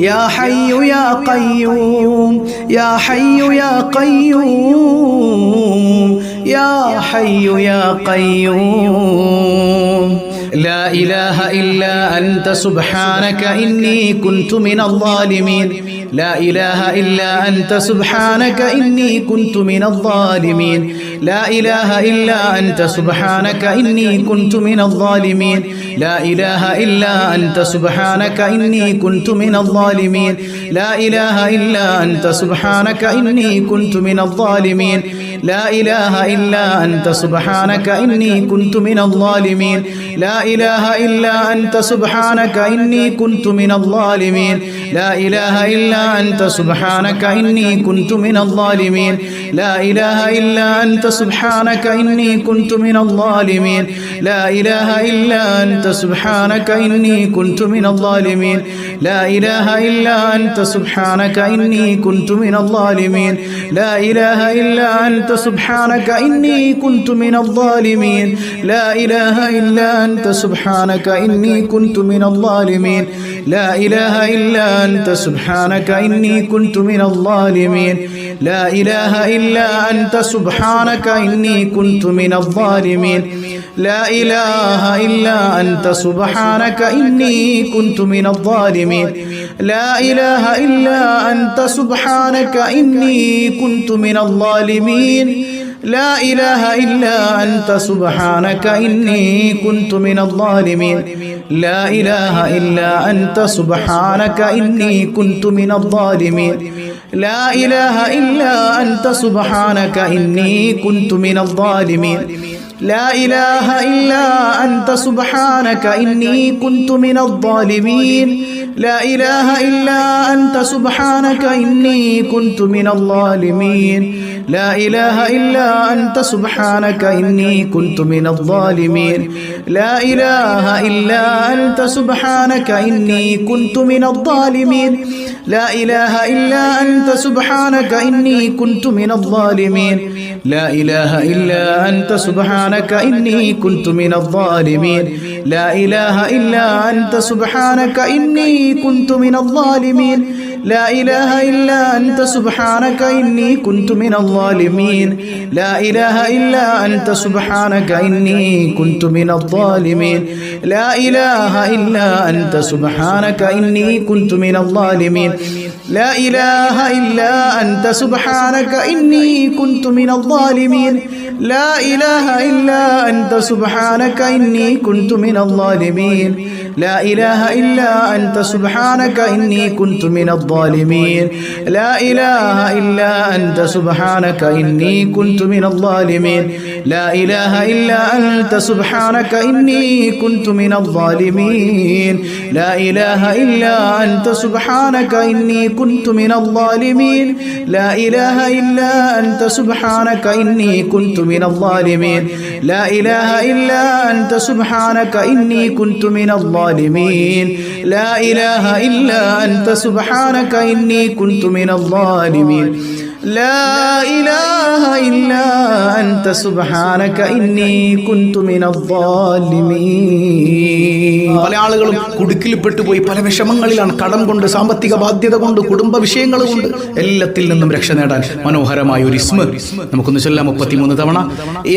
يا حي يا قيوم يا حي يا قيوم يا حي يا قيوم لا إله إلا أنت سبحانك إني كنت من الظالمين لا إله إلا أنت سبحانك إني كنت من الظالمين لا إله إلا أنت سبحانك إني كنت من الظالمين لا إله إلا أنت سبحانك إني كنت من الظالمين لا إله إلا أنت سبحانك إني كنت من الظالمين لا إله إلا أنت سبحانك إني كنت من الظالمين لا إله إلا أنت سبحانك إني كنت من الظالمين لا إله إلا أنت سبحانك إني كنت من الظالمين لا إله إلا أنت سبحانك إني كنت من الظالمين لا إله إلا أنت سبحانك إني كنت من الظالمين لا إله إلا أنت سبحانك إني كنت من الظالمين لا إله إلا أنت سبحانك إني كنت من الظالمين لا إله إلا أنت سبحانك إني كنت من الظالمين لا إله إلا أنت سبحانك إني كنت من الظالمين لا إله إلا أنت سبحانك إني كنت من الظالمين لا إله إلا أنت سبحانك إني كنت من الظالمين لا إله إلا أنت سبحانك إني كنت من الظالمين لا إله إلا أنت سبحانك إني كنت من الظالمين لا إله إلا أنت سبحانك إني كنت من الظالمين لا إله إلا أنت سبحانك إني كنت من الظالمين لا إله إلا أنت سبحانك إني كنت من الظالمين لا إله إلا أنت سبحانك إني كنت من الظالمين لا إله إلا أنت سبحانك إني كنت من الظالمين لا إله إلا أنت سبحانك إني كنت من الظالمين لا إله إلا أنت سبحانك إني كنت من الظالمين لا إله إلا أنت سبحانك إني كنت من الظالمين لا إله إلا أنت سبحانك إني كنت من الظالمين لا إله إلا أنت سبحانك إني كنت من الظالمين لا إله إلا أنت سبحانك إني كنت من الظالمين لا إله إلا أنت سبحانك إني كنت من الظالمين لا إله إلا أنت سبحانك إني كنت من الظالمين لا إله إلا أنت سبحانك إني كنت من الظالمين لا إله إلا أنت سبحانك إني كنت من الظالمين لا إله إلا أنت سبحانك إني كنت من الظالمين لا إله إلا أنت سبحانك إني كنت من الظالمين لا إله إلا أنت سبحانك إني كنت من الظالمين لا إله إلا أنت سبحانك إني كنت من الظالمين لا إله إلا أنت سبحانك إني كنت من الظالمين لا إله إلا أنت سبحانك إني كنت من الظالمين لا إله إلا أنت سبحانك إني كنت من الظالمين. പല ആളുകളും കുടുക്കിൽപ്പെട്ടു പോയി പല വിഷമങ്ങളിലാണ്. കടം കൊണ്ട്, സാമ്പത്തിക ബാധ്യത കൊണ്ട്, കുടുംബ വിഷയങ്ങൾ കൊണ്ട് എല്ലാത്തിൽ നിന്നും രക്ഷ നേടാൻ മനോഹരമായ ഒരു ഇസ്മ നമുക്കൊന്ന് ചൊല്ലാം 33 തവണ.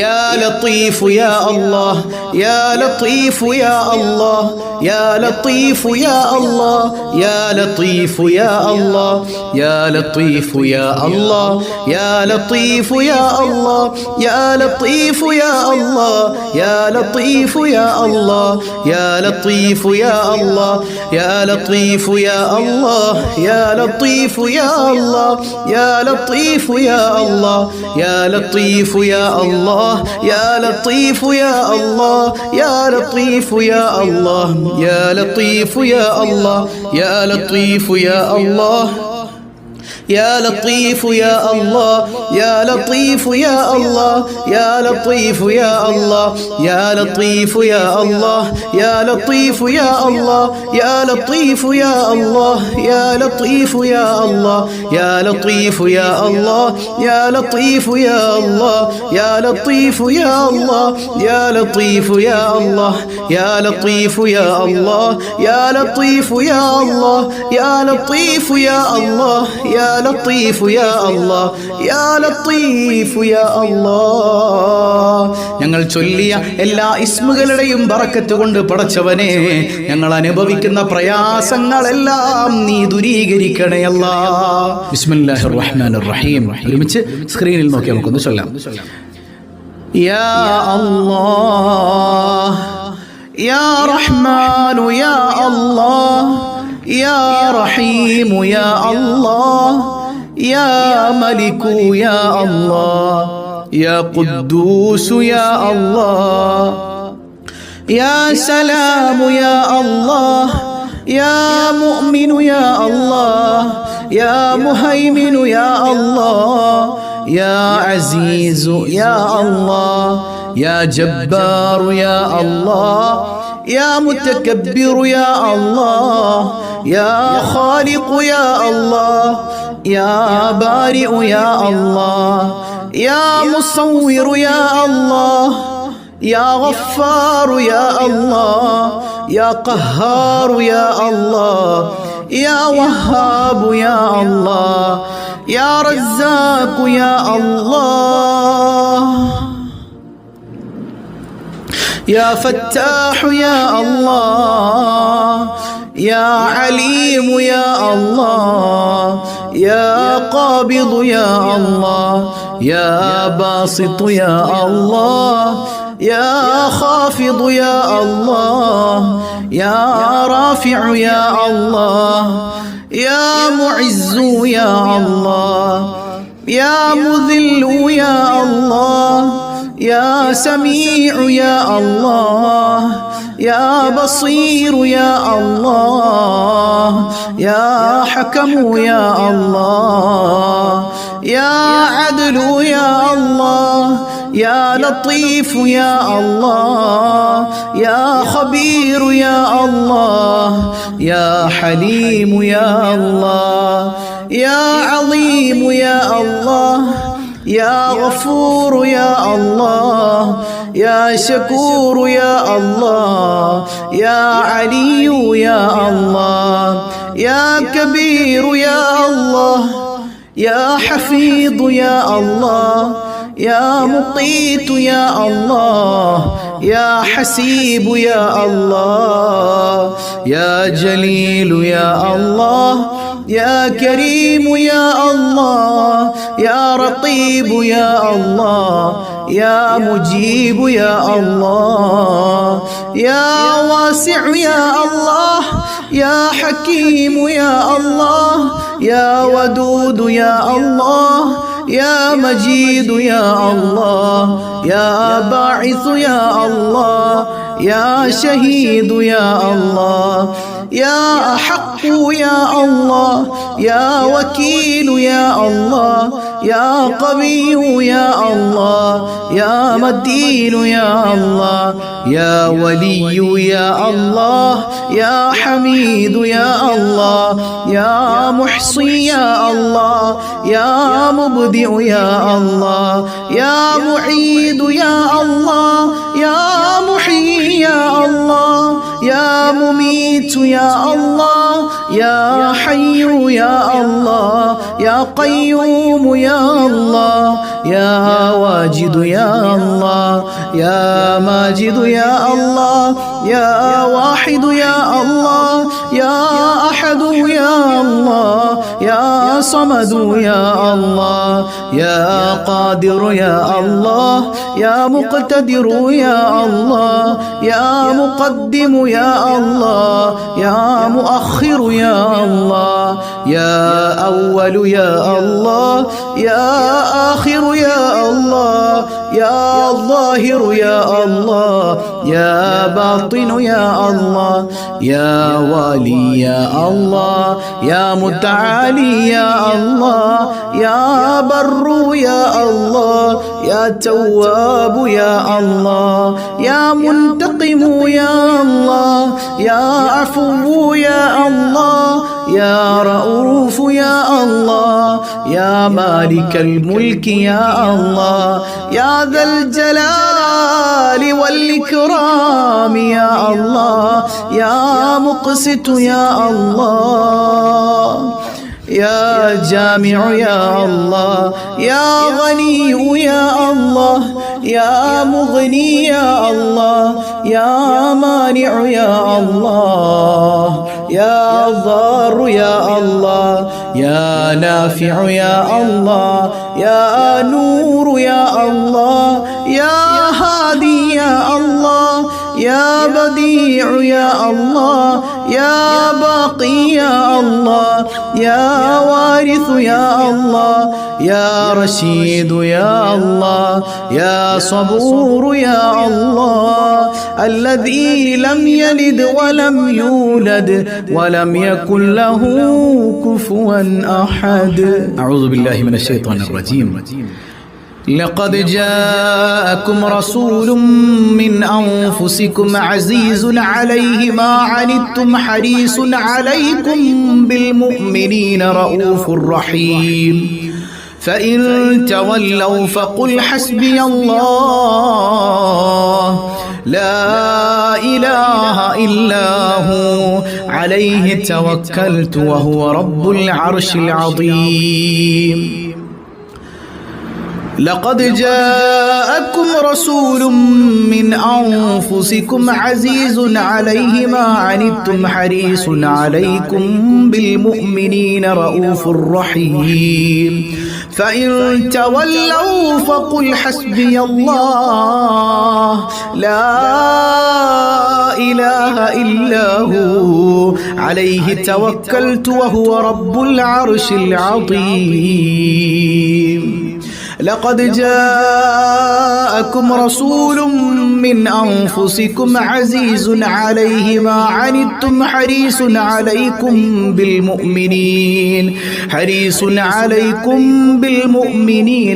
യാ ലത്തീഫ് യാ അല്ലാഹ് യാ ലത്തീഫ് യാ അല്ലാഹ് യാ ലത്തീഫ് യാ അല്ലാഹ് യാ ലത്തീഫ് യാ അല്ലാഹ് യാ ലത്തീഫ് യാ അല്ലാഹ് يا لطيف يا الله يا لطيف يا الله يا لطيف يا الله يا لطيف يا الله يا لطيف يا الله يا لطيف يا الله يا لطيف يا الله يا لطيف يا الله يا لطيف يا الله يا لطيف يا الله يا لطيف يا الله يا لطيف يا الله يا لطيف يا الله يا لطيف يا الله يا لطيف يا الله يا لطيف يا الله يا لطيف يا الله يا لطيف يا الله يا لطيف يا الله يا لطيف يا الله يا لطيف يا الله يا لطيف يا الله يا لطيف يا الله يا لطيف يا الله يا لطيف يا الله يا لطيف يا الله يا لطيف يا الله يا لطيف يا الله ഞങ്ങൾ ചൊല്ലിയ എല്ലാ ഇസ്മുകളുടെയും ബറക്കത്ത് കൊണ്ട് പടച്ചവനെ ഞങ്ങൾ അനുഭവിക്കുന്ന പ്രയാസങ്ങളെല്ലാം നീ ദൂരീകരിക്കണേ അല്ലാഹ്. ബിസ്മില്ലാഹിർ റഹ്മാനിർ റഹീം. ഒരുമിച്ച് സ്ക്രീനിൽ നോക്കി നമുക്കൊന്ന് ചൊല്ലാം. യാ അല്ലാഹ് യാ റഹ്മാനു യാ അല്ലാഹ് യാ റഹീമു യാ അല്ലാഹ് യാ മലികു യാ അല്ലാഹ് യാ ഖുദ്ദൂസ് യാ അല്ലാഹ് യാ സലാമു യാ അല്ലാഹ് യാ മുഅ്മിനു യാ അല്ലാഹ് യാ മുഹൈമിനു യാ അല്ലാഹ് യാ അസീസു യാ അല്ലാഹ് യാ ജബ്ബാറു യാ അല്ലാഹ് يا متكبر يا الله يا خالق يا الله يا بارئ يا الله يا مصور يا الله يا غفار يا الله يا قهار يا الله يا وهاب يا الله يا رزاق يا الله يا فتاح يا الله يا عليم يا الله يا قابض يا الله يا باسط يا الله يا خافض يا الله يا رافع يا الله يا معز يا الله يا مذل يا الله يا سميع يا الله يا بصير يا الله يا حكم يا الله يا عدل يا الله يا لطيف يا الله يا خبير يا الله يا حليم يا الله يا عظيم يا الله يا غفور يا الله يا شكور يا الله يا علي يا الله يا كبير يا الله يا حفيظ يا الله يا مقيت يا الله يا حسيب يا الله يا جليل يا الله يا كريم يا الله يا رقيب يا الله يا مجيب يا الله يا واسع يا الله يا حكيم يا الله يا ودود يا الله يا مجيد يا الله يا باعث يا الله يا شهيد يا الله يا حق يا الله يا وكيل يا الله يا قوي يا الله يا متين يا الله يا ولي يا الله يا حميد يا الله يا محصي يا الله يا مبدئ يا الله يا معيد يا الله يا محيي يا الله يا مميت يا الله يا حي يا الله يا قيوم يا الله يا واجد يا الله يا ماجد يا الله يا واحد يا الله يا أحد يا الله يا صمد يا الله يا قادر يا الله يا مقتدر يا الله يا مقدم يا الله يا مؤخر يا الله يا أول يا الله يا آخر يا الله يا ظاهر يا الله يا باطن يا الله يا والي يا الله يا متعالي يا الله يا بر يا الله يا تواب يا الله يا منتقم يا الله يا عفو يا الله يا رؤوف يا الله يا مالك الملك يا الله يا ذا الجلال والإكرام يا الله يا مقسط يا الله يا جامع يا الله يا غني يا الله يا مغني يا الله يا مانع يا الله يا ضار يا الله يا نافع يا الله يا نور يا الله يا هادي يا الله يا بديع يا الله يا باقي يا الله يا وارث يا الله يا رشيد يا الله يا صبور يا الله الذي لم يلد ولم يولد ولم يكن له كفوا أحد. أعوذ بالله من الشيطان الرجيم. لقد جاءكم رسول من أنفسكم عزيز عليه ما عنتم حريص عليكم بالمؤمنين رؤوف رحيم فإن تولوا فقل حسبي الله لا إله إلا هو عليه توكلت وهو رب العرش العظيم. لقد جاءكم رسول من أنفسكم عزيز عليه ما عنتم حريص عليكم بالمؤمنين رؤوف رحيم فإن تولوا فقل حسبي الله لا إله إلا هو عليه توكلت وهو رب العرش العظيم. لقد جاءكم رسول من أنفسكم عزيز عليه ما عنتم حريص عليكم بالمؤمنين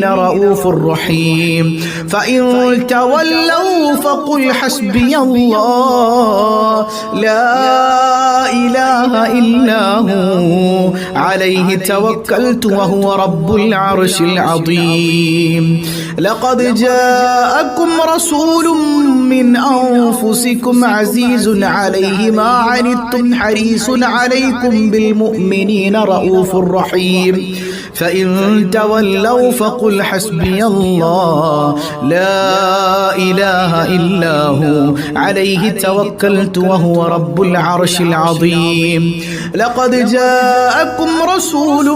رؤوف رحيم فإن تولوا فقل حسبي الله لا إله إلا هو عليه توكلت وهو رب العرش العظيم. لقد جاءكم رسول من أنفسكم عزيز عليه ما عنتم حريص عليكم بالمؤمنين رؤوف رحيم فإن تولوا فقل حسبي الله لا إله إلا هو عليه توكلت وهو رب العرش العظيم. لقد جاءكم رسول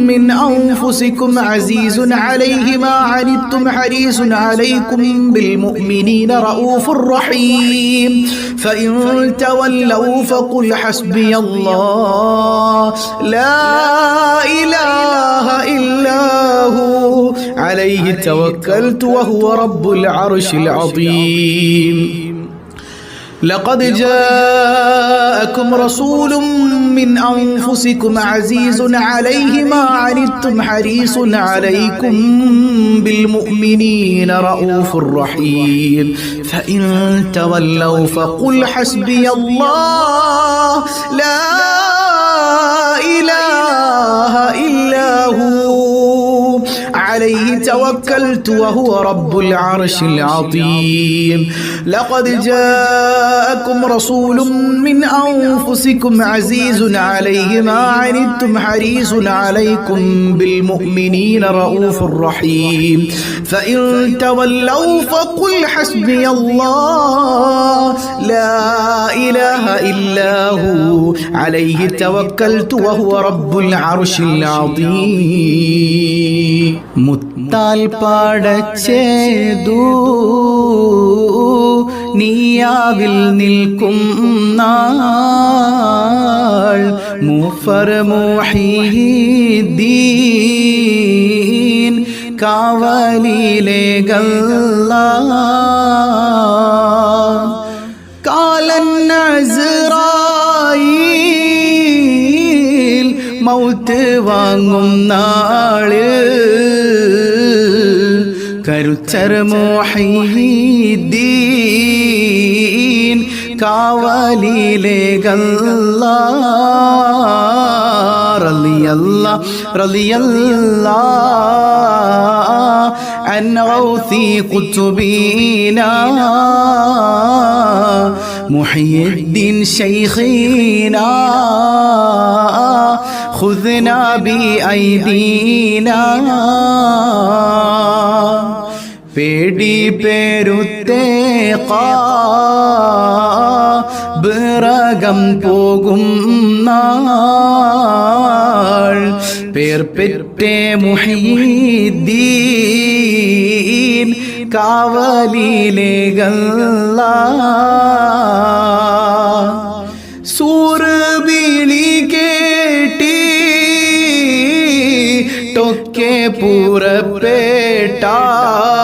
من أنفسكم عزيز عليه ما عنتم حريص عليكم بالمؤمنين رؤوف رحيم فإن تولوا فقل حسبي الله لا إله إلا هو عليه توكلت وهو رب العرش العظيم. لقد جاءكم رسول من أنفسكم عزيز عليه ما عنتم حريص عليكم بالمؤمنين رؤوف رحيم فإن تولوا فقل حسبي الله لا إله إلا هو عليه توكلت وهو رب العرش العظيم. لقد جاءكم رسول من أنفسكم عزيز عليه ما عنتم حريص عليكم بالمؤمنين رؤوف رحيم فإن تولوا فقل حسبي الله لا إله إلا هو عليه توكلت وهو رب العرش العظيم. മുത്താൽ പാടച്ചേതു നീയാവിൽ നിൽക്കും നാൾ മുഫർ മുഹീദ്ദീൻ കാവലിലെ ഗല്ലാ അസ്റായീൽ മൗത്ത് വാങ്ങും നാള് കരുത്തർ മുഹയ്യിദ്ദീൻ കാവലിലെ ഗല്ലാ റളിയല്ലാ അൻ ഗൗസി ഖുത്ബീനാ മുഹയ്യിദ്ദീൻ ശൈഖീനാ ഖുദ്നാ ബിഐദീനാ പേടി പേരുത്തേക്കാ ബിറകം പോകും നാൾ പേർ പെറ്റേ മുഹയ്യിദ്ദീൻ കാവലിലെ ഗല്ലാ സൂറ് വിളി കേട്ടി ടൊക്കെ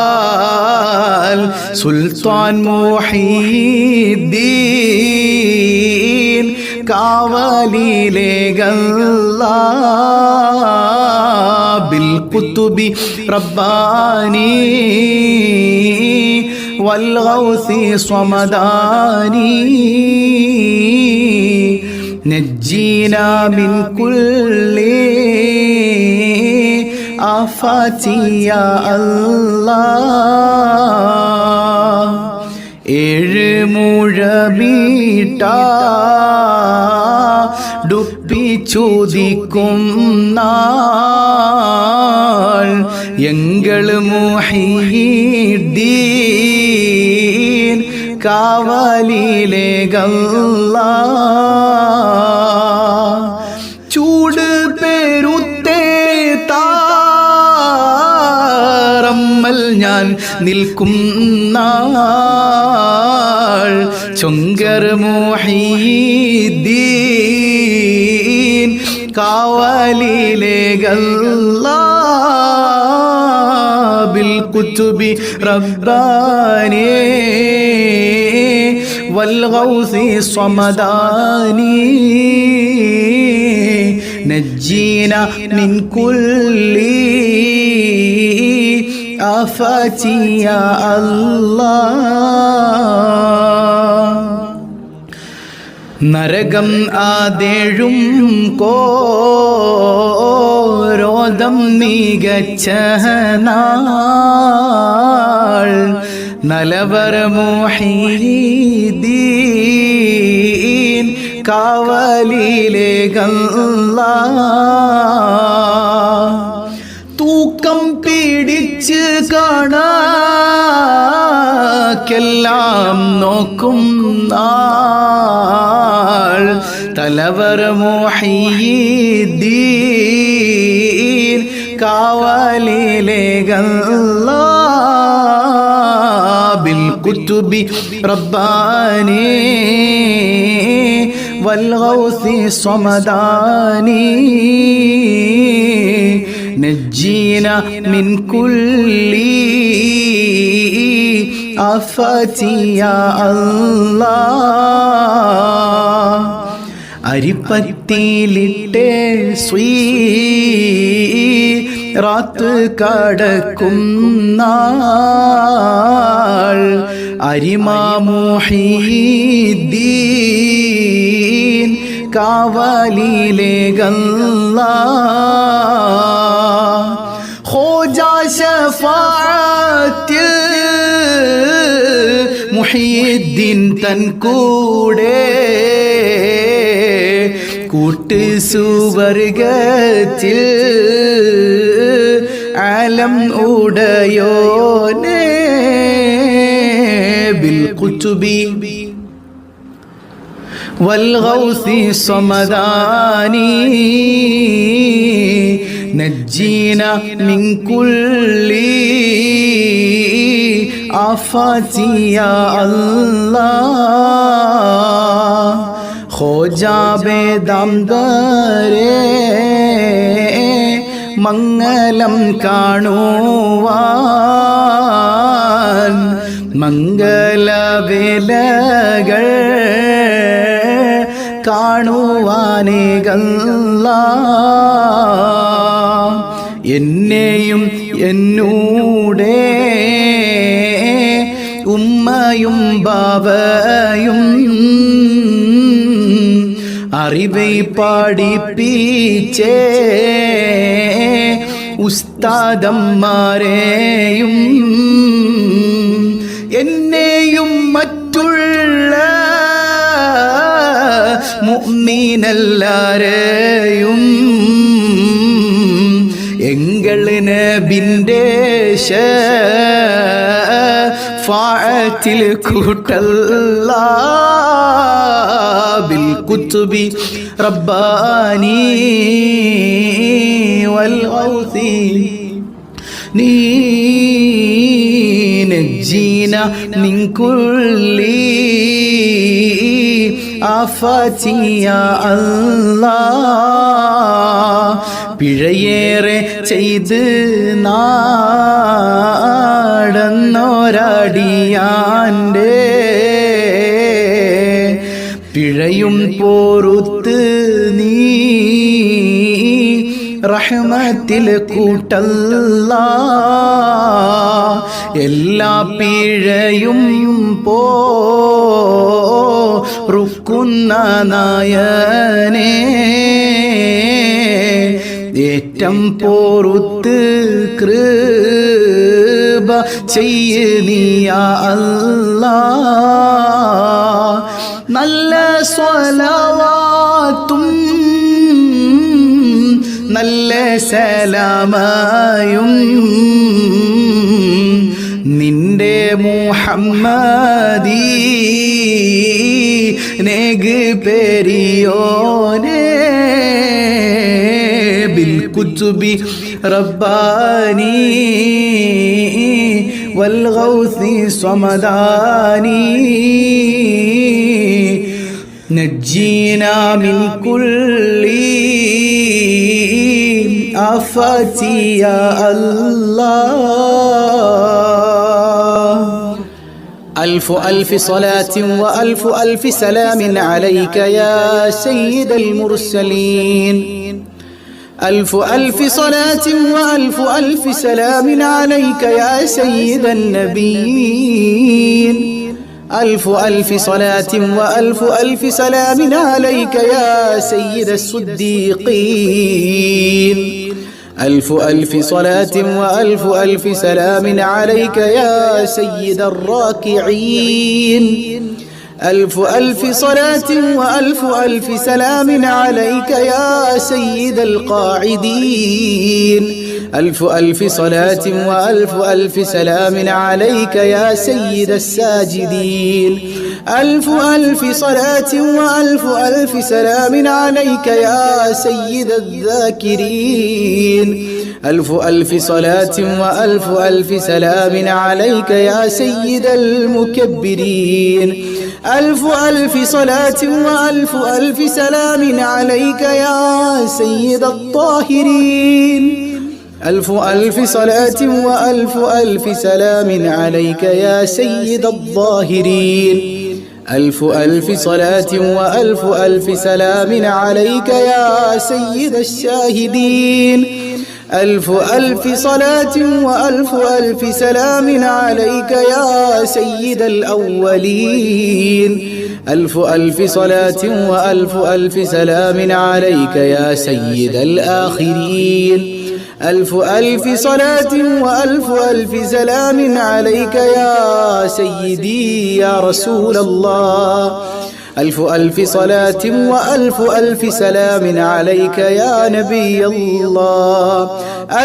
പുറപ്പെട്ടാൽ സുൽത്താൻ മുഹയ്യിദ്ദീൻ കാവലിലെ ഗല്ലാ ബിൽ ഖുതുബി റബ്ബാനി വൽ ഗൗസി സ്വമദാനി നജ്ജീനാ മിൻ കുല്ലി ആഫാതി യാ അല്ലാഹ് ഏഴ് മുഴമീട്ട ഡുപ്പി ചോദിക്കും നാൾ എങ്കൾ മുഹയ്യിദ്ദീൻ കാവലിലെ ഗല്ലാ ചൂട് പെരുത്തേ താറമ്മൽ ഞാൻ നിൽക്കും നാൾ ചൊങ്കർ മുഹയ്യിദ്ദീൻ കാവലിലെ ഗല്ലാ ബിൽ ഖുതുബി റബ്ബാനി വൽ ഗൗസി സ്വമദാനി നജ്ജീനാ മിൻ കുല്ലി ആഫാതി യാ അല്ലാഹ് നരകം ആദേഴും കോരോദം മികച്ച നാൾ നലവർ മുഹയ്യിദ്ദീൻ കാവലിലെ ഗല്ലാ തൂക്കം പിടിച്ച് കാണാക്കെല്ലാം നോക്കും നാൾ തലവർ മുഹയ്യിദ്ദീൻ കാവലിലെ ഗല്ലാ ബിൽ ഖുതുബി റബ്ബാനി വൽ ഗൗസി സ്വമദാനി നജ്ജീനാ മിൻ കുല്ലി ആഫാതി യാ അല്ലാഹ് അരിപ്പത്തിയിലിട്ടേ സ്വീറാത്ത് കടക്കും നാൾ അരിമാ മുഹയ്യിദ്ദീൻ കാവലിലെ ഗല്ലാ ഖോജാ ശഫാഅത്തിൽ മുഹയ്യിദ്ദീൻ തൻ കൂടെ കൂട്ട് സുവർഗത്തിൽ ആലം ഉടയോനേ ബിൽ ഖുതുബി വൽ ഗൗസി സ്വമദാനി നജ്ജീനാ മിൻ കുല്ലി ആഫാതി യാ അല്ലാഹ് ഖോജാ ബേദാംദരേ മംഗലം കാണുവാൻ മംഗലവേലകൾ കാണുവാനേകല്ല എന്നെയും എന്നൂടെ ഉമ്മയും ബാവയും അറിവൈ പഠിപ്പിച്ചേ ഉസ്താദന്മാരെയും എന്നെയും മറ്റുള്ള മുഅ്മിനെല്ലാരെയും എങ്ങൾ നബിന്റെ ശഫാഅത്തിൽ കൂട്ടല്ല ബിൽ കുതുബി റബ്ബാനി വൽ ഗൗസി نجينا من كل آفات يا الله പിഴയേറെ ചെയ്ത് നാടന്നോരടിയാൻ്റെ പിഴയും പോറുത്ത് നീ റഹ്മത്തിൽ കൂട്ടല്ല എല്ലാ പിഴയും പോറുക്കുന്ന നായനേ ഏറ്റം പോറുത്ത് കൃപ ചെയ്യ നീ യാ അല്ലാഹ് നല്ല സ്വലവാത്തും നല്ല സലാമയും നിന്റെ മുഹമ്മദി നേഗ് പെരിയോനെ ബിൽ കുതുബി റബ്ബാനി വൽ ഗൗസി സമദാനി നജ്ജീനാ മിൻ കുല്ലി آفات يا الله ألف ألف صلاة وألف ألف سلام عليك يا سيد المرسلين ألف ألف صلاة وألف ألف سلام عليك يا سيد النبيين ألف ألف صلاة وألف ألف سلام عليك يا سيد الصديقين ألف ألف صلاة وألف ألف سلام عليك يا سيد الراكعين ألف ألف صلاة وألف ألف سلام عليك يا سيد القاعدين ألف ألف صلاة وألف ألف سلام عليك يا سيد الساجدين ألف ألف صلاة وألف ألف سلام عليك يا سيد الذاكرين ألف ألف صلاة وألف ألف سلام عليك يا سيد المكبرين ألف ألف صلاة وألف ألف سلام عليك يا سيد الطاهرين ألف ألف صلاة وألف ألف سلام عليك يا سيد الظاهرين ألف ألف صلاة وألف ألف سلام عليك يا سيد الشاهدين ألف ألف صلاة وألف ألف سلام عليك يا سيد الأولين ألف ألف صلاة وألف ألف سلام عليك يا سيد الآخرين ألف ألف صلاة وألف ألف سلام عليك يا سيدي يا رسول الله ألف ألف صلاة وألف ألف سلام عليك يا نبي الله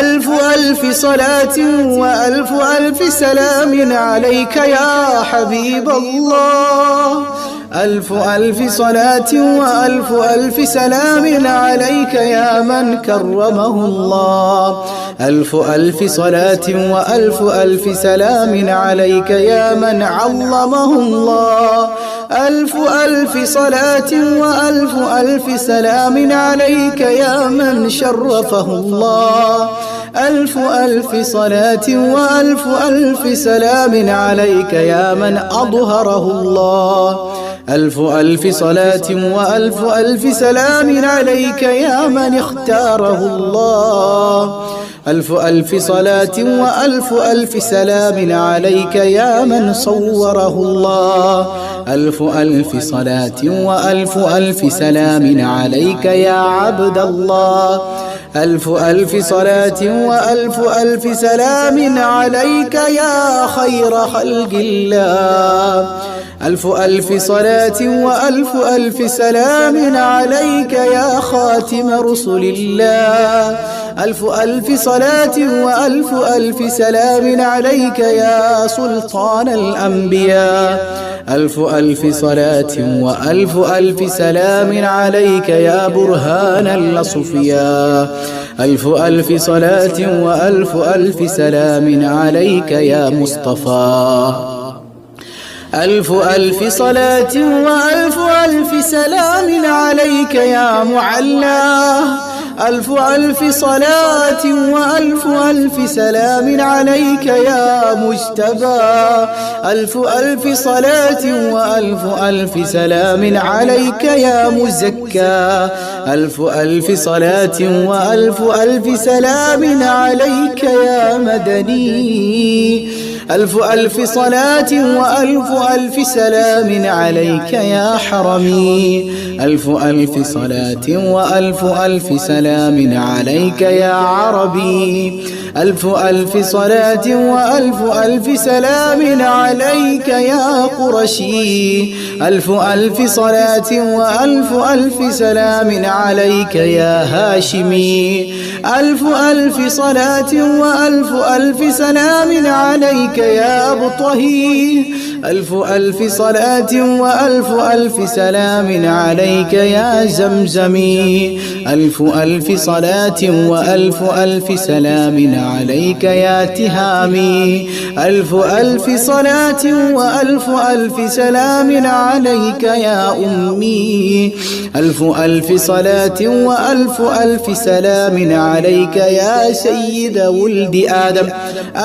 ألف ألف صلاة وألف ألف سلام عليك يا حبيب الله ألف ألف صلاة وألف ألف سلام عليك يا من كرمه الله ألف ألف صلاة وألف ألف سلام عليك يا من علمه الله ألف ألف صلاة وألف ألف سلام عليك يا من شرفه الله ألف ألف صلاة وألف ألف سلام عليك يا من أظهره الله. ألف ألف صلاة وألف ألف سلام عليك يا من اختاره الله. ألف ألف صلاة وألف ألف سلام عليك يا من صوره الله. ألف ألف صلاة وألف ألف سلام عليك يا عبد الله. ألف ألف صلاة وألف ألف سلام عليك يا خير خلق الله. ألف ألف صلاة وألف ألف سلام عليك يا خاتم رسل الله. ألف ألف صلاة وألف ألف سلام عليك يا سلطان الأنبياء. ألف ألف صلاة وألف ألف سلام عليك يا برهان الأصفياء. ألف ألف صلاة وألف ألف سلام عليك يا مصطفى. ألف ألف صلاة وألف ألف سلام عليك يا معلى. ألف ألف صلاة وألف ألف سلام عليك يا مجتبى. ألف ألف صلاة وألف ألف سلام عليك يا مزكى. ألف ألف صلاة وألف ألف سلام عليك يا مدني. ألف ألف صلاة وألف ألف سلام عليك يا حرمي. ألف ألف صلاة وألف ألف سلام عليك يا عربي. ألف ألف صلاة وألف ألف سلام عليك يا قرشي. ألف ألف صلاة وألف ألف سلام عليك يا هاشمي. ألف ألف صلاة وألف ألف سلام عليك يا أبطهي. ألف ألف صلاة وألف ألف سلام عليك يا زمزمي. ألف ألف صلاة وألف ألف سلام عليك يا تهامي. ألف ألف صلاة وألف ألف سلام عليك يا أمي. ألف ألف صلاة وألف ألف سلام عليك يا سيد ولد آدم.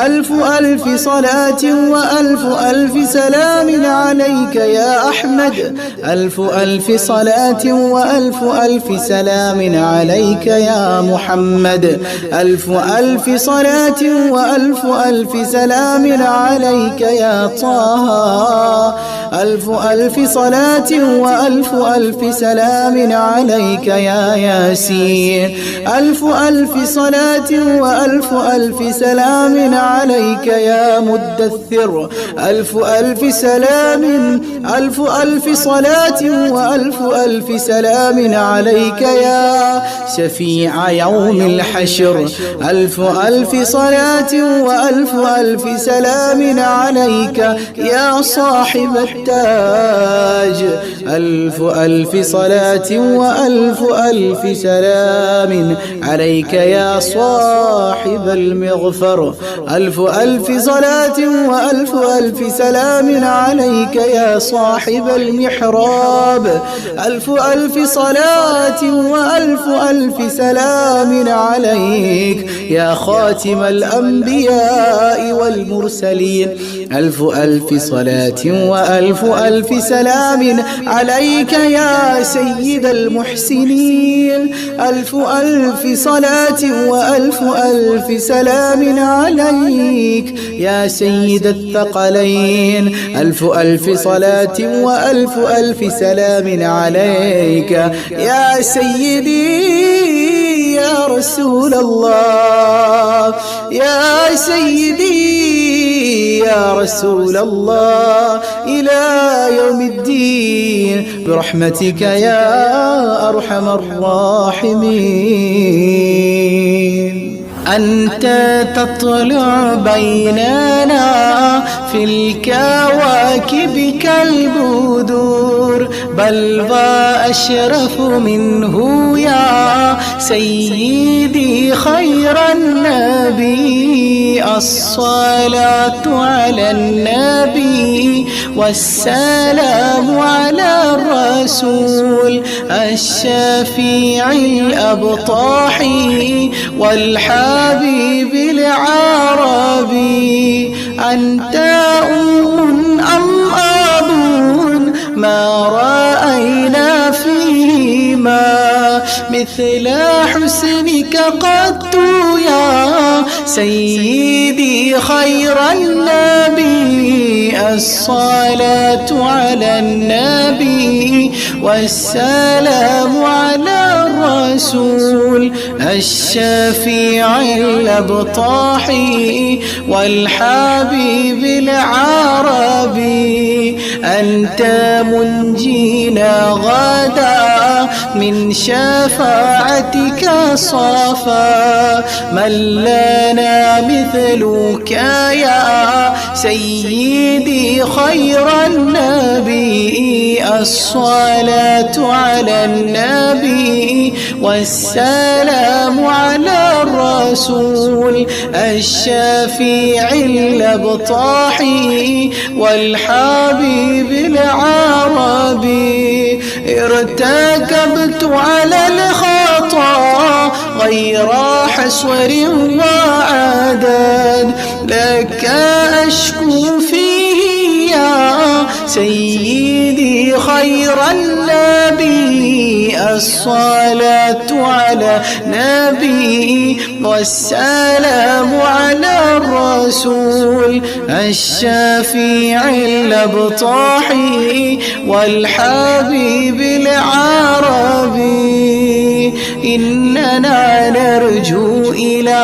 ألف ألف صلاة وألف ألف سلام عليك يا أحمد. ألف ألف صلاة وألف ألف سلام عليك يا محمد. ألف ألف صلاة وألف ألف سلام عليك يا طه. ألف ألف صلاة وألف ألف سلام عليك يا ياسين. ألف ألف صلاة وألف ألف سلام عليك يا مدثر. ألف ألف سلام ألف ألف صلاة وألف ألف سلام عليك يا شفيع يوم الحشر. ألف ألف صلاة وألف ألف سلام عليك يا صاحب التاج. ألف ألف صلاة وألف ألف سلام عليك يا صاحب المغفر. ألف ألف صلاة وألف ألف سلام عليك يا صاحب المحراب. ألف ألف صلاة وألف ألف سلام عليك يا خاتم الأنبياء والمرسلين. ألف ألف صلاة وألف ألف سلام عليك يا سيد المحسنين. ألف ألف صلاة وألف ألف سلام عليك يا سيد الثقلين. ألف ألف صلاة وألف ألف سلام عليك يا سيدي يا رسول الله. يا سيدي يا رسول الله إلى يوم الدين برحمتك يا أرحم الراحمين. أنت تطلع بيننا في الكواكب كالبدور، بل وأشرف منه يا سيدي خير النبي. الصلاة على النبي والسلام على الرسول الشفيع الأبطاحي والحبيب العربي. أنت أم أب ما رأينا فيهما مثل حسنك قط يا سيدي خير النبي. الصلاة على النبي والسلام على الرسول الشفيع الأبطاحي والحبيب العربي. أنت منجينا غدا من شفاعتك صفا. من لنا مثلك يا سيدي خير النبي. الصلاة على النبي والسلام على الرسول الشفيع الأبطاحي والحبيب العربي. ارتكبت على الخطا غير حسور وعدد لك أشكو فيه يا سيدي خير النبي. الصلاة على نبي والسلام على الرسول الشفيع الأبطاحي والحبيب العربي. إننا نرجو إلى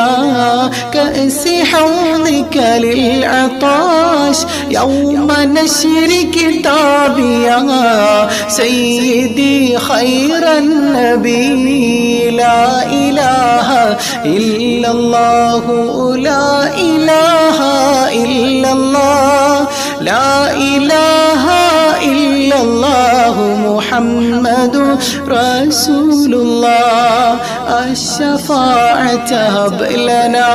كأس حوضك للعطاش يوم نشر كتابي يا سيدي خير النبي. لا إله إلا الله لا إله إلا الله لا إله إلا الله محمد رسول الله. الشفاعة هب لنا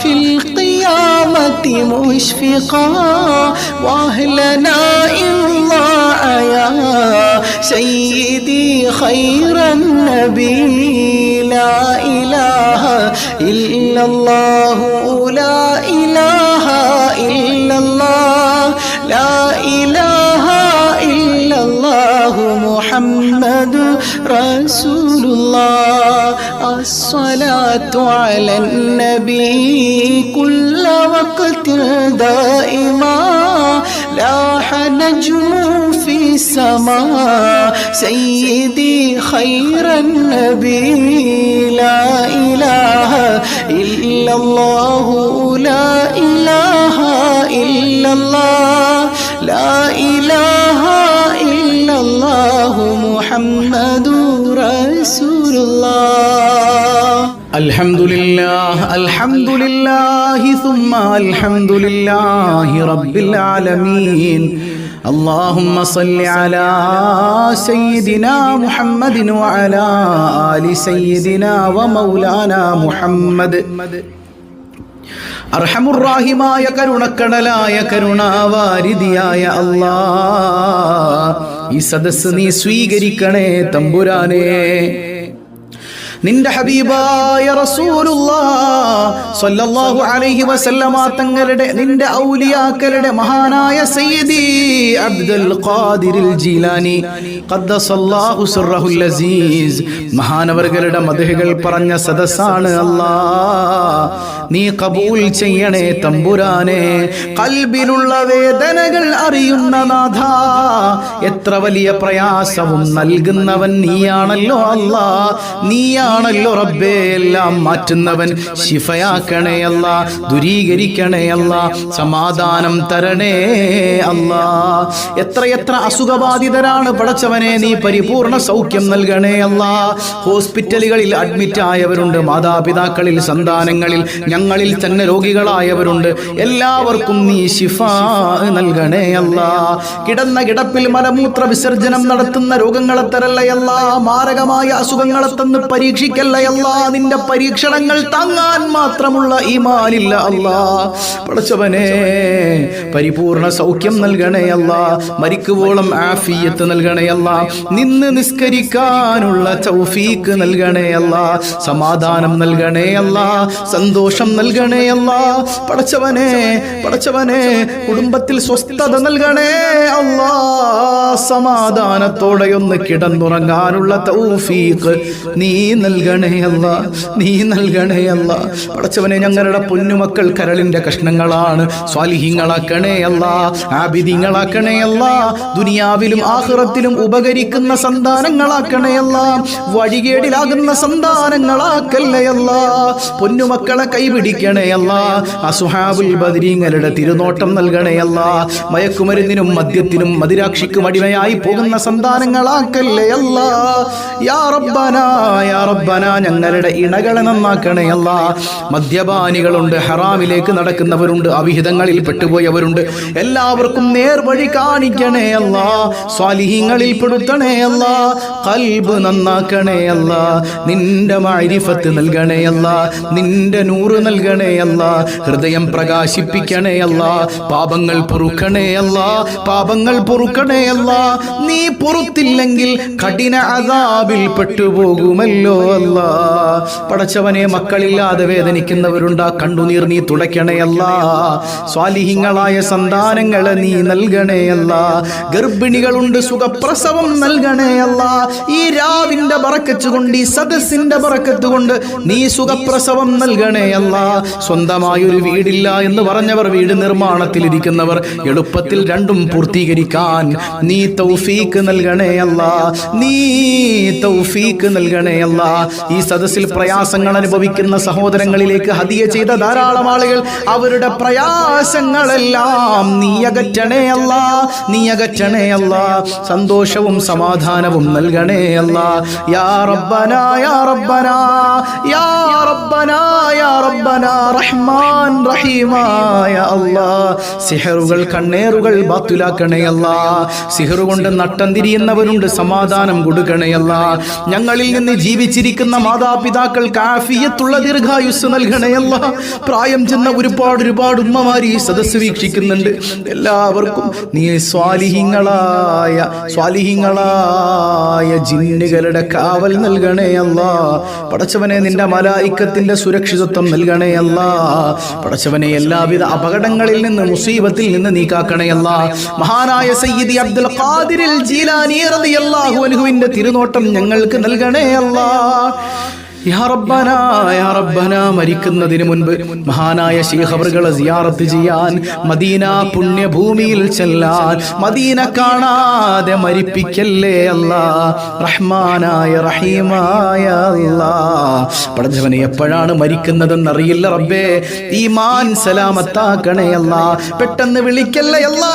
في القيامة مشفقا وأهلنا إن ضاع يا سيدي خير النبي. لا إله إلا الله لا إله إلا الله لا إله إلا الله محمد رسول الله. الصلاة على النبي كل وقت دائما لاح نجم في السماء سيدي خير النبي. لا إله إلا الله لا إله إلا الله لا إله إلا الله محمد رسول الله. الحمد لله الحمد لله ثم الحمد لله رب العالمين. اللهم صل على سيدنا محمد وعلى آل سيدنا ومولانا محمد. അർഹമുർറാഹിമായ കരുണക്കടലായ കരുണാവാരിധിയായ അല്ലാഹ്, ഈ സദസ്സ് നീ സ്വീകരിക്കണേ തമ്പുരാനേ. നിന്റെ ഹബീബായ റസൂലുള്ളാഹ് സ്വല്ലല്ലാഹു അലൈഹി വസല്ലമ തങ്ങളുടെ നിന്റെ ഔലിയാക്കളുടെ മഹാനായ സയ്യിദി അബ്ദുൽ ഖാദിറിൽ ജീലാനി ഖദ്ദസല്ലാഹു സിർറഹുൽ അസീസ് മഹാനവർകളുടെ മദ്ഹുകൾ പറഞ്ഞ സദസ്സാണ് അല്ലാഹ്. നീ കബൂൽ ചെയ്യണേ തമ്പുരാനെ. ഖൽബിലുള്ള വേദനകൾ അറിയുന്ന നാഥാ, എത്ര വലിയ പ്രയാസവും നൽകുന്നവൻ നീയാണല്ലോ അല്ലാഹ്. നീയാണല്ലോ റബ്ബേ എല്ലാം മാറ്റുന്നവൻ. ശിഫയാക്കണേ അല്ലാ, ദൂരീകരിക്കണേ അല്ലാ, സമാധാനം തരണേ അല്ലാ. എത്രയെത്ര അസുഖബാധിതരാണ് പടച്ചവനെ, നീ പരിപൂർണ സൗഖ്യം നൽകണേ അല്ലാ. ഹോസ്പിറ്റലുകളിൽ അഡ്മിറ്റ് ആയവരുണ്ട്, മാതാപിതാക്കളിൽ, സന്താനങ്ങളിൽ. ഞങ്ങളിൽ തന്നെ രോഗികളായവരുണ്ട്, എല്ലാവർക്കും നീ ശിഫാ നൽകണേ അല്ലാ. കിടന്ന കിടപ്പിൽ മലമൂത്ര വിസർജനം നടത്തുന്ന രോഗങ്ങളെ തരല്ലയല്ല, മാരകമായ അസുഖങ്ങളെ തന്ന് പരീക്ഷിക്കല്ലയല്ല. നിന്റെ പരീക്ഷണങ്ങൾ താങ്ങാൻ മാത്രമുള്ള ഈമാനില്ല അല്ലാ. പടച്ചവനെ പരിപൂർണ സൗഖ്യം നൽകണേ അല്ലാ. മരിക്കുവോളം ആഫിയത്ത് നൽകണേ അല്ലാ. നിന്ന് നിസ്കരിക്കാനുള്ള തൗഫീക്ക് നൽകണേ അല്ലാ. സമാധാനം നൽകണേ അല്ലാ. സന്തോഷം നൽകണേ അല്ലാ. പടച്ചവനെ കുടുംബത്തിൽ സ്വസ്ഥത നൽകണേ അല്ലാ. സമാധാനത്തോടെ ഒന്ന് കിടന്നുറങ്ങാനുള്ള തൗഫീഖ് നീ നൽകണേ അല്ലാ. നീ നൽകണേ അല്ലാ. പടച്ചവനെ ഞങ്ങളുടെ പൊന്നുമക്കൾ കരളിന്റെ കഷ്ണങ്ങളാണ്. സ്വാലിഹീങ്ങളാക്കണേ അല്ലാ. ആബിദീങ്ങളാക്കണേ അല്ലാ. ദുനിയാവിലും ആഖിറത്തിലും ഉപകരിക്കുന്ന സന്താനങ്ങളാക്കണേ അല്ലാ. വഴികേടിലാകുന്ന സന്താനങ്ങളാക്കല്ലേ അല്ലാ. പൊന്നുമക്കളെ കൈപിടിക്കണേ അല്ലാ. അസ്ഹാബുൽ ബദരീങ്ങളുടെ തിരുനോട്ടം നൽകണേ അല്ലാ. മയക്കുമരുന്നിനും മദ്യത്തിനും മദിരാക്ഷിക്കും അടിമയായി പോകുന്ന സന്താനങ്ങളാക്കല്ലേ അല്ലാ. യാ റബ്ബനാ യാ റബ്ബനാ ഞങ്ങളുടെ ഇണകളെ നന്നാക്കണേ അല്ലാ. മദ്യപാനികളുണ്ട്, ഹറാമിലേക്ക് നടക്കുന്നവരുണ്ട്, അവിഹിതങ്ങളിൽ പെട്ടുപോയവരുണ്ട്. എല്ലാവർക്കും നേർവഴി കാണിക്കണേ അല്ലാ. സ്വാലിഹീങ്ങളിൽ പെടുത്തണേ അല്ലാ. ഖൽബ് നന്നാക്കണേ അല്ലാ. നിന്റെ മഅരിഫത്ത് നൽകണേ അല്ലാ. നിന്റെ നൂറ് നൽകണേ അല്ലാ. ഹൃദയം പ്രകാശിപ്പിക്കണേ അല്ലാ. പാപങ്ങൾ പൊറുക്കണേ അല്ലാ. പാപങ്ങൾ പൊറുക്കണേ അല്ലാ. നീ പൊറുത്തില്ലെങ്കിൽ കഠിന അദാബിൽ പെട്ടുപോകുമല്ലോ അല്ലാ. പടച്ചവനെ മക്കളില്ലാതെ വേദനിക്കുന്നവരുണ്ട്, കണ്ണുനീർ നീ തുടയ്ക്കണേ അല്ലാ. സ്വാലിഹീങ്ങളായ സന്താനങ്ങളെ നീ നൽകണേ അല്ലാ. ഗർഭിണികളുണ്ട്, സുഖപ്രസവം നൽകണേ അല്ലാ. ഈ രാവിന്റെ ബറക്കത്ത് കൊണ്ട്, ഈ സദസ്സിന്റെ ബറക്കത്ത് കൊണ്ട് നീ സുഖപ്രസവം നൽകണേ അല്ലാ. സ്വന്തമായൊരു വീടില്ല എന്ന് പറഞ്ഞവർ, വീട് നിർമ്മാണത്തിലിരിക്കുന്നവർ, എളുപ്പത്തിൽ രണ്ടും പൂർത്തീകരിക്കാൻ നീ തൗഫീക്ക് നൽകണേ അല്ലാ. നീ തൗഫീക്ക് നൽകണേ അല്ലാ. ഈ സദസ്സിൽ പ്രയാസങ്ങൾ അനുഭവിക്കുന്ന സഹോദരങ്ങളിലേക്ക് ഹദിയ ചെയ്ത ധാരാളം ആളുകൾ, അവരുടെ പ്രയാസങ്ങളെല്ലാം നീ അകറ്റണേ അല്ലാ. നീ അകറ്റണേ അല്ലാ. സന്തോഷവും സമാധാനവും നൽകണേ അല്ലാ. യാ റബ്ബനാ യാ റബ്ബനാ യാ റബ്ബനാ യാ റബ്ബനാ റഹ്മാൻ റഹീമായ അല്ലാ. സിഹറുകൾ കണ്ണേറുകൾ ബാത്തുലാക്കണേ അല്ലാ. സിഹറു കൊണ്ട് നട്ടം തിരിയുന്നവരുണ്ട്, സമാധാനം കൊടുക്കണേ അല്ലാ. ഞങ്ങളിൽ നിന്ന് ജീവിച്ചിരിക്കുന്ന മാതാപിതാക്കൾക്ക് ആഫിയത്തുള്ള ദീർഘായുസ് നൽകണേ അല്ലാ. പ്രായം ചെന്ന ഒരുപാട് ഉമ്മമാര് ഈ സദസ്സ് വീക്ഷിക്കുന്നുണ്ട്. എല്ലാവർക്കും നീ സ്വാലിഹീങ്ങളായ ജിന്നുകളുടെ കാവൽ നൽകണേ അല്ലാ. പടച്ചവനെ നിന്റെ മലായിക്കത്തിന്റെ സുരക്ഷിതത്വം നൽകണേ അല്ലാ. പടച്ചവനെ എല്ലാവിധ അപകടങ്ങളിൽ നിന്ന്, മുസീബത്തിൽ നിന്ന് നീ കാക്കണേ അല്ലാ. മഹാനായ സയ്യിദി അബ്ദുൽ ഖാദിർ ജീലാനി റളിയല്ലാഹു അൻഹുവിന്റെ തിരുനോട്ടം ഞങ്ങൾക്ക് നൽകണേ അല്ലാ. യാ റബ്ബനാ യാ റബ്ബനാ മരിക്കുന്നതിന് മുൻപ് മഹാനായ ശൈഖ് അവറുകളെ സിയാറത്ത് ചെയ്യാൻ, മദീന പുണ്യഭൂമിയിൽ ചെല്ലാൻ, മദീന കാണാതെ മരിപ്പിക്കല്ലേ അല്ലാ. റഹ്മാനായ റഹീമായ അല്ലാ. പടച്ചവനെ എപ്പോഴാണ് മരിക്കുന്നതെന്നറിയില്ല റബ്ബേ. ഈമാൻ സലാമത്താക്കണേ അല്ലാ. പെട്ടെന്ന് വിളിക്കല്ലേ അല്ലാ.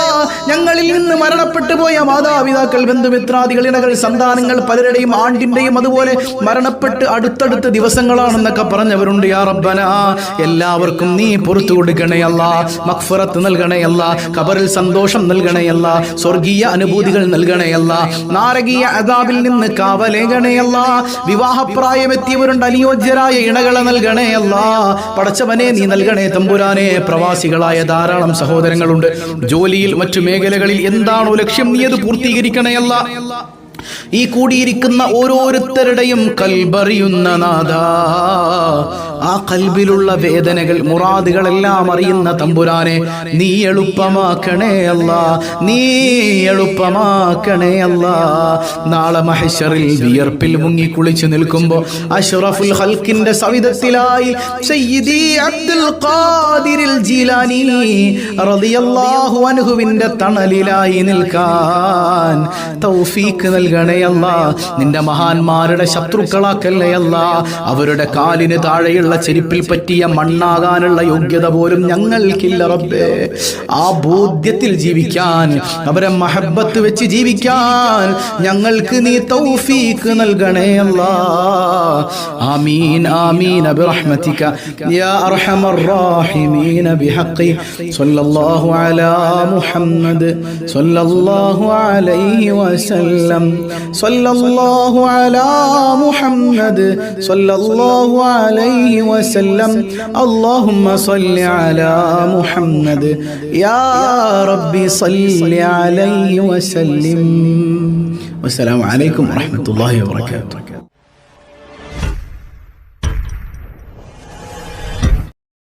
ഞങ്ങളിൽ നിന്ന് മരണപ്പെട്ടു പോയ മാതാപിതാക്കൾ, ബന്ധുമിത്രാദികൾ, ഇണകൾ, സന്താനങ്ങൾ, പലരുടെയും ആണ്ടിന്റെയും അതുപോലെ മരണപ്പെട്ട് അടുത്തടുത്ത ദിവസങ്ങളാണെന്നൊക്കെ പറഞ്ഞവരുണ്ട്. യാ റബ്ബനാ എല്ലാവർക്കും നീ പുറത്തു കൊടുക്കണേ അല്ലാ. മഗ്ഫിറത്ത് നൽകണേ അല്ലാ. ഖബറിൽ സന്തോഷം നൽകണേ അല്ലാ. സ്വർഗീയ അനുഭൂതികൾ നൽകണേ അല്ലാ. നാരകീയ അദാബിൽ നിന്ന് കാവലേകണേ അല്ലാ. വിവാഹപ്രായമെത്തിയവരുണ്ട്, അനുയോജ്യരായ ഇണകളെ നൽകണേ അല്ലാ. പടച്ചവനെ നീ നൽകണേ തമ്പുരാനെ. പ്രവാസികളായ ധാരാളം സഹോദരങ്ങളുണ്ട്, ജോലിയിൽ മറ്റു മേഖലകളിൽ എന്താണോ ലക്ഷ്യം നീ അത് പൂർത്തീകരിക്കണേ അല്ലാ. ഈ കൂടിയിരിക്കുന്ന ഓരോരുത്തരുടെയും കൽബറിയുന്ന നാഥാ, ആ കൽബിലുള്ള വേദനകൾ, മുറാദുകളെല്ലാം അറിയുന്ന തമ്പുരാനെ നീ എളുപ്പമാക്കണേ അല്ലാ. നീ എളുപ്പമാക്കണേ അല്ലാ. നാളെ മഹ്ശറിൽ വിയർപ്പിൽ മുങ്ങി കുളിച്ചു നിൽക്കുമ്പോൾ അഷ്റഫുൽ ഖൽഖിന്റെ സവിധത്തിലായി സയ്യിദി അബ്ദുൽ ഖാദിർ ജീലാനി റളിയല്ലാഹു അൻഹുവിന്റെ തണലിലായി നിൽക്കാൻ തൗഫീക്ക് നൽകണേ അല്ലാ. നിന്റെ മഹാന്മാരുടെ ശത്രുക്കളാക്കല്ലേ അല്ലാ. അവരുടെ കാലിന് താഴെയുള്ള ചെരുപ്പിൽ പറ്റിയ മണ്ണാകാനുള്ള യോഗ്യത പോലും ഞങ്ങൾക്കില്ല റബ്ബേ. ആ ബോധ്യത്തിൽ ജീവിക്കാൻ, അവരെ മഹബത്ത് വെച്ച് ജീവിക്കാൻ ഞങ്ങൾക്ക് നീ തൗഫീക്ക് നൽകണേ അല്ലാ. ആമീൻ ആമീൻ ബിറഹ്മതിക യാ അർഹമർ റഹീമീൻ ബിഹഖി സ്വല്ലല്ലാഹു അലാ മുഹമ്മദ് സ്വല്ലല്ലാഹു അലൈഹി വസല്ലം സ്വല്ലല്ലാഹു അലാ മുഹമ്മദ് സ്വല്ലല്ലാഹു അലൈഹി വസല്ലം അല്ലാഹുമ്മ സ്വല്ലി അലാ മുഹമ്മദ് യാ റബ്ബി സ്വല്ലി അലൈഹി വസല്ലം. വസ്സലാമു അലൈക്കും വറഹ്മത്തുള്ളാഹി വബറകാതുഹു.